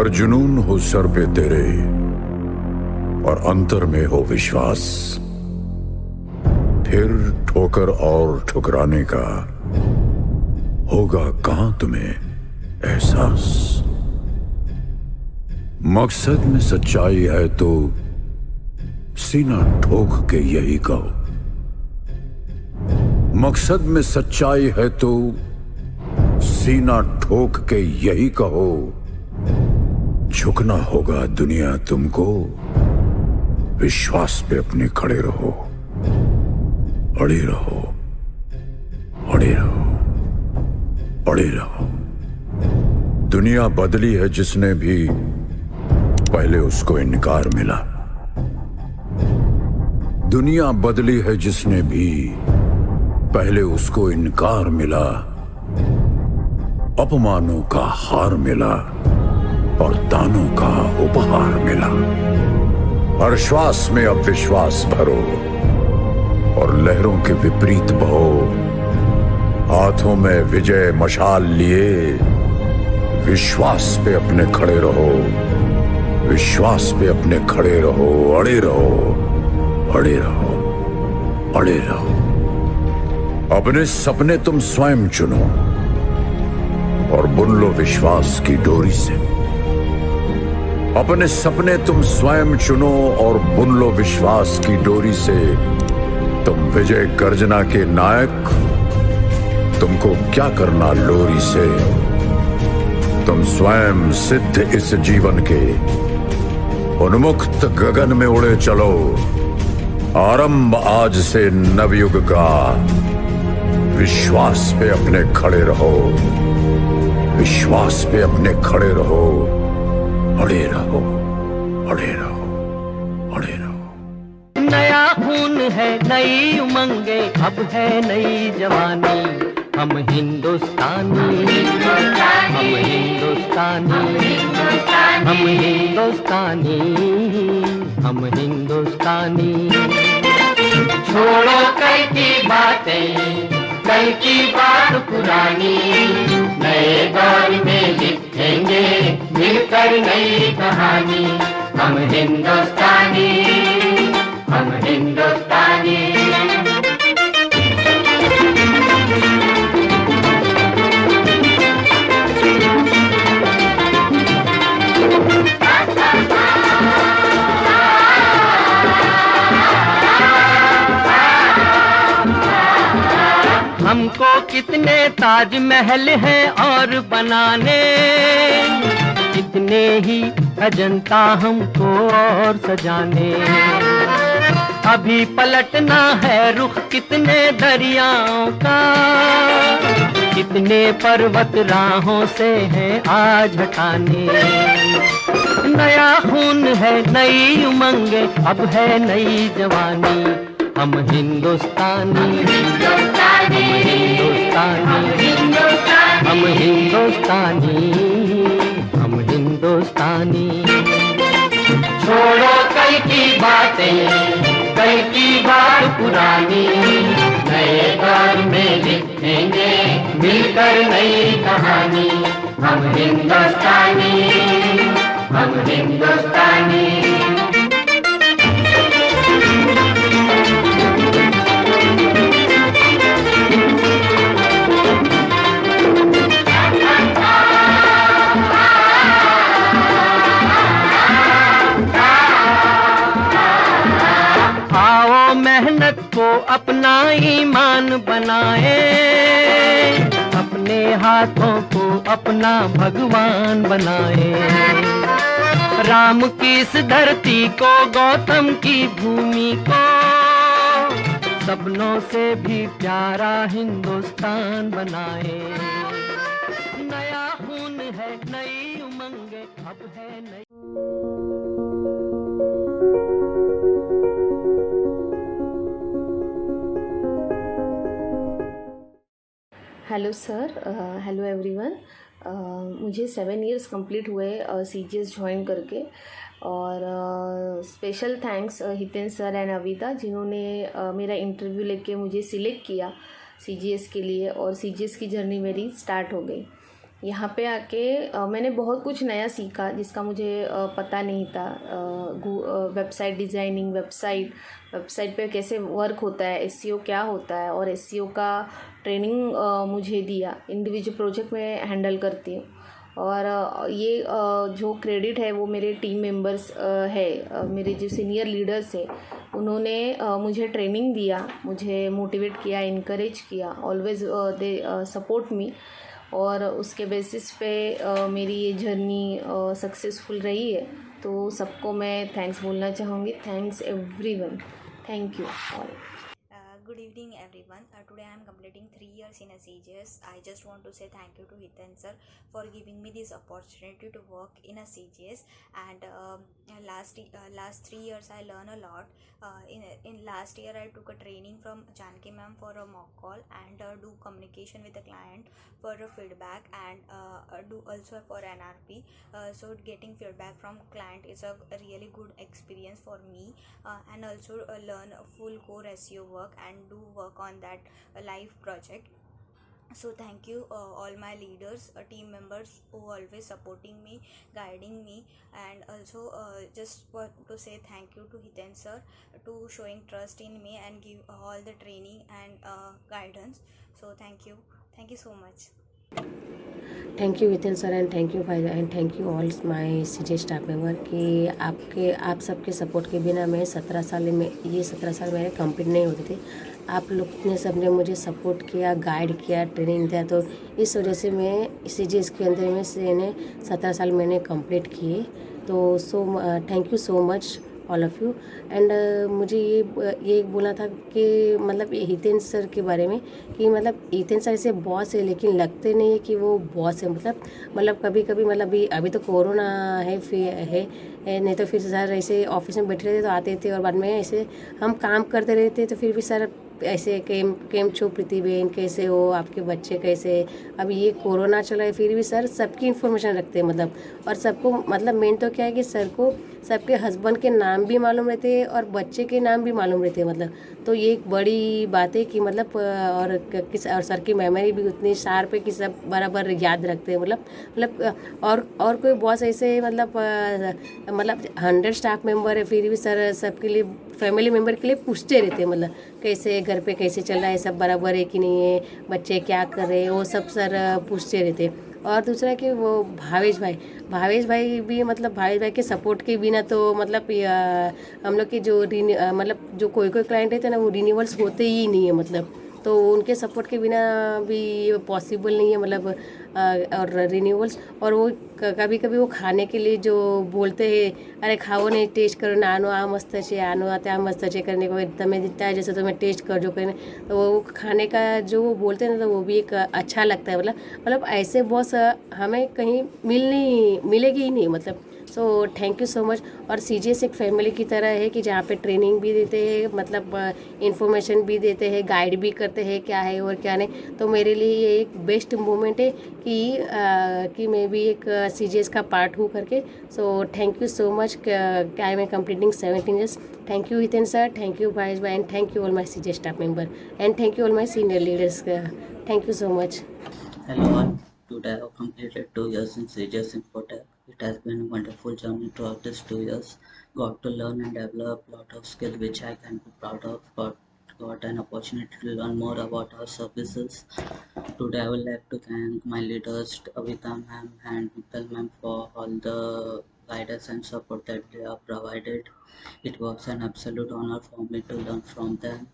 अगर जुनून हो सर पे तेरे और अंतर में हो विश्वास, फिर ठोकर और ठुकराने का होगा कहां तुम्हें एहसास। मकसद में सच्चाई है तो सीना ठोक के यही कहो, मकसद में सच्चाई है तो सीना ठोक के यही कहो। झुकना होगा दुनिया तुमको, विश्वास पे अपने खड़े रहो, अड़े रहो, अड़े रहो, अड़े रहो। दुनिया बदली है जिसने भी पहले उसको इनकार मिला, दुनिया बदली है जिसने भी पहले उसको इनकार मिला। अपमानों का हार मिला और दानों का उपहार मिला। हर श्वास में अब विश्वास भरो और लहरों के विपरीत बहो। हाथों में विजय मशाल लिए विश्वास पे अपने खड़े रहो, विश्वास पे अपने खड़े रहो, अड़े रहो, अड़े रहो, अड़े रहो। अपने सपने तुम स्वयं चुनो और बुन लो विश्वास की डोरी से। अपने सपने तुम स्वयं चुनो और बुन लो विश्वास की डोरी से। तुम विजय गर्जना के नायक, तुमको क्या करना लोरी से। तुम स्वयं सिद्ध इस जीवन के, उन्मुक्त गगन में उड़े चलो। आरंभ आज से नवयुग का, विश्वास पे अपने खड़े रहो, विश्वास पे अपने खड़े रहो, अड़े रहो, अड़े रहो, अड़े रहो। नया खून है, नई उमंगे, अब है नई जवानी। हम हिंदुस्तानी, हम हिंदुस्तानी, हम हिंदुस्तानी, हम हिंदुस्तानी। छोड़ो कल की बातें, कल की बात पुरानी। नए दौर में लिखेंगे मिलकर नई कहानी। हम हिंदुस्तानी, हम हिंदुस्तानी। हमको कितने ताजमहल हैं और बनाने, कितने ही अजंता हमको और सजाने। अभी पलटना है रुख कितने दरियाओं का, कितने पर्वत राहों से हैं आज हटाने। नया खून है, नई उमंगे, अब है नई जवानी। हम हिंदुस्तानी, हम हिंदुस्तानी, हम हिंदुस्तानी, हम हिंदुस्तानी। छोड़ो कल की बातें, कल की बात पुरानी। नए दौर में लिखेंगे मिलकर नई कहानी। हम हिंदुस्तानी, हम हिंदुस्तानी। मेहनत को अपना ईमान बनाए, अपने हाथों को अपना भगवान बनाए। राम की इस धरती को, गौतम की भूमि को, सपनों से भी प्यारा हिंदुस्तान बनाए। नया खून है, नई उमंगे, अब है नई। Hello sir, hello everyone. मुझे 7 इयर्स कंप्लीट हुए CGS ज्वाइन करके, और special thanks Hiten sir and Avida जिन्होंने मेरा इंटरव्यू लेके मुझे सिलेक्ट किया CGS के लिए, और CGS की जर्नी मेरी स्टार्ट हो गई। यहाँ पे आके मैंने बहुत कुछ नया सीखा जिसका मुझे पता नहीं था। वेबसाइट डिज़ाइनिंग, वेबसाइट पे कैसे वर्क होता है, एसईओ क्या होता है, और एसईओ का ट्रेनिंग मुझे दिया। इंडिविजुअल प्रोजेक्ट में हैंडल करती हूँ, और ये जो क्रेडिट है वो मेरे टीम मेंबर्स है, मेरे जो सीनियर लीडर्स है उन्होंने मुझे ट्रेनिंग दिया, मुझे मोटिवेट किया, इनकरेज किया। ऑलवेज दे सपोर्ट मी, और उसके बेसिस पे मेरी ये जर्नी सक्सेसफुल रही है। तो सबको मैं थैंक्स बोलना चाहूँगी। Thanks everyone, thank you all. Good evening everyone. Today I am completing 3 years in a CGS. I just want to say thank you to Hiten sir for giving me this opportunity to work in a CGS. And last 3 years I learned a lot. In last year I took a training from Janki ma'am for a mock call, and do communication with the client for a feedback, and do also for NRP. So getting feedback from client is a really good experience for me, and also learn a full core SEO work and do work on that live project. So thank you all my leaders, team members who always supporting me, guiding me, and also just want to say thank you to Hiten sir to showing trust in me and give all the training and guidance. So thank you so much. Thank you Vitin sir and thank you भाई and thank you all my C J staff member कि आप सबके support के बिना मैं 17 साल मेरे complete नहीं होते थे। आप लोग ने सबने मुझे सपोर्ट किया, गाइड किया, ट्रेनिंग दिया, तो इस वजह से मैं सीजे के अंदर में से 17 साल मैंने कंप्लीट किए। तो thank you so much all of you. And मुझे ये बोलना था कि मतलब हितेन सर के बारे में कि मतलब हितेन सर ऐसे बॉस है लेकिन लगते नहीं है कि वो बॉस है। मतलब कभी कभी मतलब अभी तो कोरोना है नहीं तो फिर सर ऐसे ऑफिस में बैठे रहते तो आते थे, और बाद में ऐसे हम काम करते रहते तो फिर भी सर ऐसे केम छो प्रतिबेन कैसे हो, आपके बच्चे कैसे। अब ये कोरोना चला है फिर भी सर सबकी इन्फॉर्मेशन रखते हैं मतलब, और सबको मतलब मेन तो क्या है कि सर को सबके हस्बैंड के नाम भी मालूम रहते हैं और बच्चे के नाम भी मालूम रहते हैं मतलब। तो ये एक बड़ी बात है कि मतलब और सर की मेमोरी भी उतनी शार्प है कि सब बराबर याद रखते हैं मतलब और कोई बॉस ऐसे मतलब 100 स्टाफ मेंबर है फिर भी सर सबके लिए फैमिली मेम्बर के लिए पूछते रहते हैं मतलब कैसे घर पे कैसे चल रहा है, सब बराबर है कि नहीं है, बच्चे क्या कर रहे हैं, वो सब सर पूछते रहते हैं। और दूसरा कि वो भावेश भाई भी मतलब भावेश भाई के सपोर्ट के बिना तो मतलब हम लोग के जो जो कोई क्लाइंट रहते हैं ना वो रिन्यूअल्स होते ही नहीं है मतलब। तो उनके सपोर्ट के बिना भी पॉसिबल नहीं है मतलब और रिन्यूअल्स। और वो कभी कभी वो खाने के लिए जो बोलते हैं, अरे खाओ नहीं, टेस्ट करो ना, आ मस्त छे करने को तमें दिखता है जैसे तुम्हें टेस्ट कर जो करने, तो वो खाने का जो वो बोलते हैं ना तो वो भी एक अच्छा लगता है मतलब ऐसे बॉस हमें कहीं मिलेगी ही नहीं मतलब। सो थैंक यू सो मच। और सीजीएस एक फैमिली की तरह है कि जहाँ पे ट्रेनिंग भी देते हैं मतलब इन्फॉर्मेशन भी देते हैं, गाइड भी करते हैं क्या है और क्या नहीं। तो मेरे लिए ये एक बेस्ट मोमेंट है कि मैं भी एक सीजीएस का पार्ट हूँ करके। So thank you so much. I am completing 17 years। Thank you Hiten sir, thank you भाई and thank you all my C G S staff member and thank you all my senior leaders. Thank you so much. Hello all. Today I have completed 2 years in CGS Infotech. It has been a wonderful journey throughout these 2 years. Got to learn and develop a lot of skills which I can be proud of. Got an opportunity to learn more about our services. Today I would like to thank my leaders Avita ma'am and Mittal ma'am for all the guidance and support that they have provided. It was an absolute honor for me to learn from them.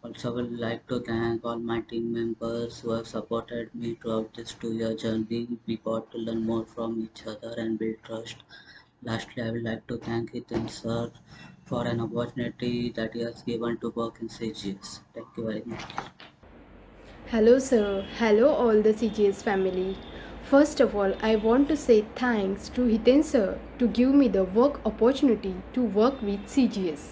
Also, I would like to thank all my team members who have supported me throughout this 2-year journey. We got to learn more from each other and build trust. Lastly, I would like to thank Hiten sir for an opportunity that he has given to work in CGS. Thank you very much. Hello sir, hello all the CGS family. First of all, I want to say thanks to Hiten sir to give me the work opportunity to work with CGS.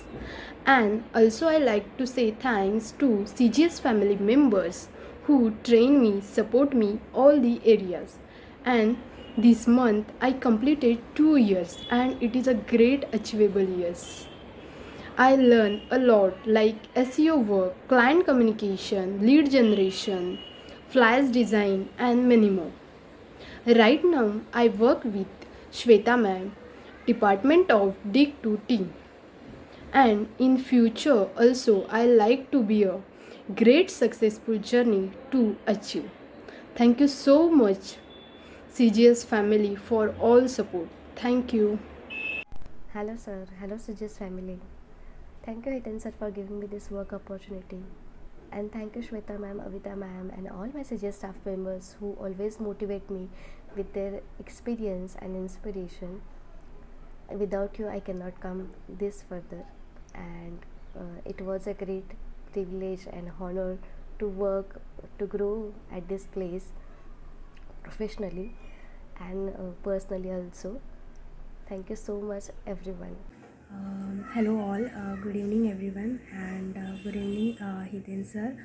And also I like to say thanks to CGS family members who train me, support me all the areas. And this month I completed 2 years and it is a great achievable years. I learned a lot like SEO work, client communication, lead generation, flyers design and many more. Right now, I work with Shweta ma'am, Department of Dig to Team. And in future also, I like to be a great successful journey to achieve. Thank you so much, CGS family, for all support. Thank you. Hello sir, hello Sujas family. Thank you Hiten sir for giving me this work opportunity. And thank you Shweta ma'am, Avita ma'am and all my Sujas staff members who always motivate me with their experience and inspiration. Without you I cannot come this further. And it was a great privilege and honor to work, to grow at this place professionally and personally also. Thank you so much everyone. Hello all, good evening everyone, and good evening Hiten sir.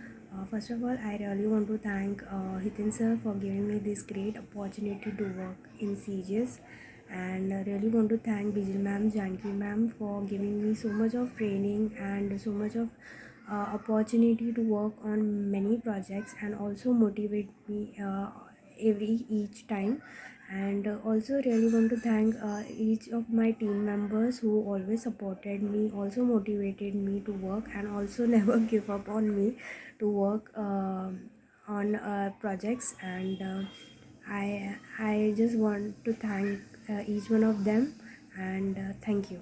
First of all, I really want to thank Hiten sir for giving me this great opportunity to work in CGS, and really want to thank Bijal ma'am, Janki ma'am for giving me so much of training and so much of opportunity to work on many projects and also motivate me each time. And also really want to thank each of my team members who always supported me, also motivated me to work, and also never give up on me to work on projects. And I just want to thank each one of them, and thank you.